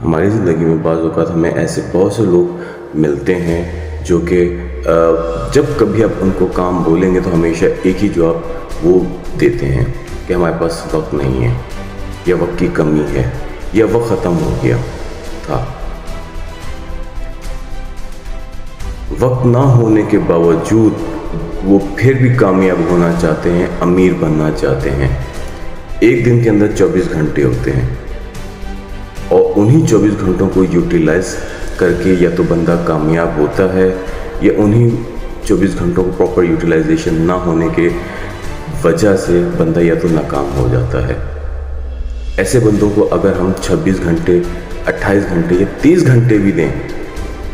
हमारी ज़िंदगी में बाज़ औक़ात हमें ऐसे बहुत से लोग मिलते हैं जो कि जब कभी आप उनको काम बोलेंगे तो हमेशा एक ही जवाब वो देते हैं कि हमारे पास वक्त नहीं है, या वक्त की कमी है, या वक्त ख़त्म हो गया था। वक्त ना होने के बावजूद वो फिर भी कामयाब होना चाहते हैं, अमीर बनना चाहते हैं। एक दिन के अंदर 24 घंटे होते हैं और उन्हीं 24 घंटों को यूटिलाइज करके या तो बंदा कामयाब होता है, या उन्हीं 24 घंटों को प्रॉपर यूटिलाइजेशन ना होने के वजह से बंदा या तो नाकाम हो जाता है। ऐसे बंदों को अगर हम 26 घंटे, 28 घंटे या 30 घंटे भी दें,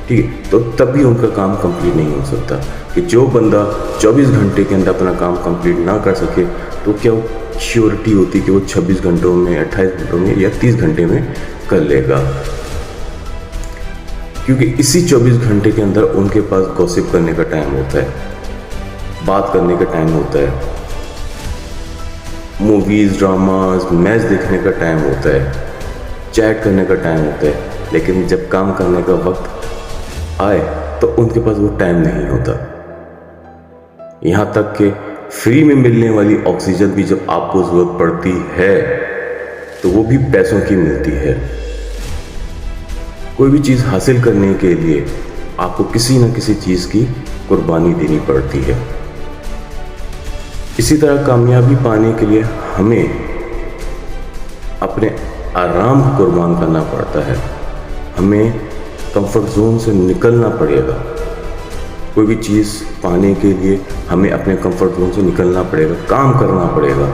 ठीक है, तो तब भी उनका काम कंप्लीट नहीं हो सकता। कि जो बंदा 24 घंटे के अंदर अपना काम कंप्लीट ना कर सके तो क्या श्योरिटी होती कि वो 26 घंटों में, 28 घंटों में या 30 घंटे में कर लेगा। क्योंकि इसी 24 घंटे के अंदर उनके पास गॉसिप करने का टाइम होता है, बात करने का टाइम होता है, मूवीज़, ड्रामाज, मैच देखने का टाइम होता है, चैट करने का टाइम होता है। लेकिन जब काम करने का वक्त आए तो उनके पास वो टाइम नहीं होता। यहाँ तक कि फ्री में मिलने वाली ऑक्सीजन भी जब आपको ज़रूरत पड़ती है तो वो भी पैसों की मिलती है। कोई भी चीज़ हासिल करने के लिए आपको किसी न किसी चीज़ की कुर्बानी देनी पड़ती है। इसी तरह कामयाबी पाने के लिए हमें अपने आराम को कुर्बान करना पड़ता है। हमें कंफर्ट जोन से निकलना पड़ेगा। कोई भी चीज़ पाने के लिए हमें अपने कंफर्ट जोन से निकलना पड़ेगा, काम करना पड़ेगा।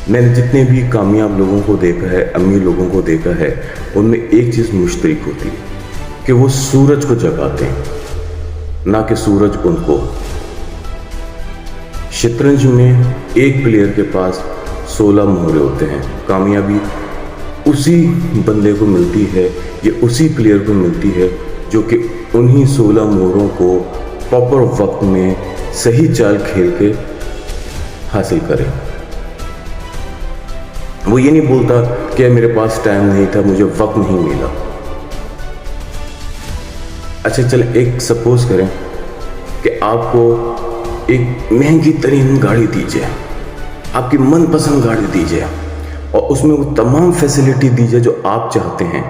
मैंने जितने भी कामयाब लोगों को देखा है, अमीर लोगों को देखा है, उनमें एक चीज़ मुश्तरक होती है कि वो सूरज को जगाते हैं, ना कि सूरज उनको। शतरंज में एक प्लेयर के पास 16 मोहरे होते हैं। कामयाबी उसी बंदे को मिलती है, ये उसी प्लेयर को मिलती है जो कि उन्हीं 16 मोहरों को प्रॉपर वक्त में सही चाल खेल के हासिल करे। वो ये नहीं बोलता कि मेरे पास टाइम नहीं था, मुझे वक्त नहीं मिला। अच्छा चल, एक सपोज करें कि आपको एक महंगी तरीन गाड़ी दी जाए, आपकी मनपसंद गाड़ी दी जाए और उसमें वो तमाम फैसिलिटी दी जाए जो आप चाहते हैं,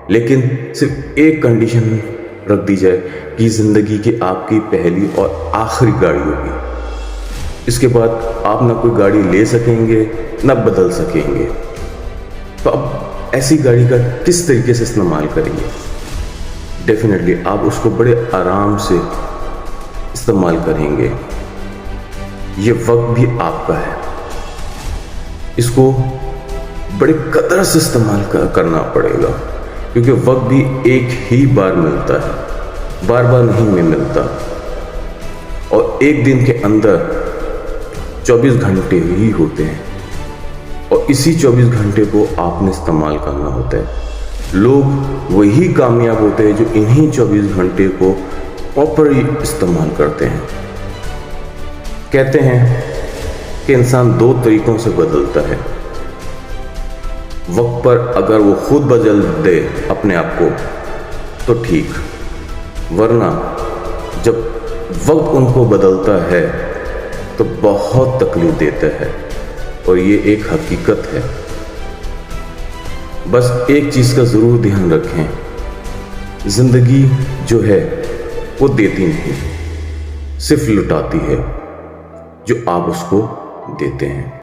लेकिन सिर्फ एक कंडीशन रख दी जाए कि ज़िंदगी की आपकी पहली और आखिरी गाड़ी होगी। इसके बाद आप ना कोई गाड़ी ले सकेंगे ना बदल सकेंगे। तो अब ऐसी गाड़ी का किस तरीके से इस्तेमाल करेंगे? डेफिनेटली आप उसको बड़े आराम से इस्तेमाल करेंगे। ये वक्त भी आपका है, इसको बड़े कदर से इस्तेमाल करना पड़ेगा, क्योंकि वक्त भी एक ही बार मिलता है, बार बार नहीं मिलता। और एक दिन के अंदर 24 घंटे ही होते हैं और इसी 24 घंटे को आपने इस्तेमाल करना होता है। लोग वही कामयाब होते हैं जो इन्हीं 24 घंटे को प्रॉपरली इस्तेमाल करते हैं। कहते हैं कि इंसान 2 तरीकों से बदलता है। वक्त पर अगर वो खुद बदल दे अपने आप को तो ठीक, वरना जब वक्त उनको बदलता है तो बहुत तकलीफ देता है, और ये एक हकीकत है। बस एक चीज़ का ज़रूर ध्यान रखें, ज़िंदगी जो है वो देती नहीं, सिर्फ लुटाती है जो आप उसको देते हैं।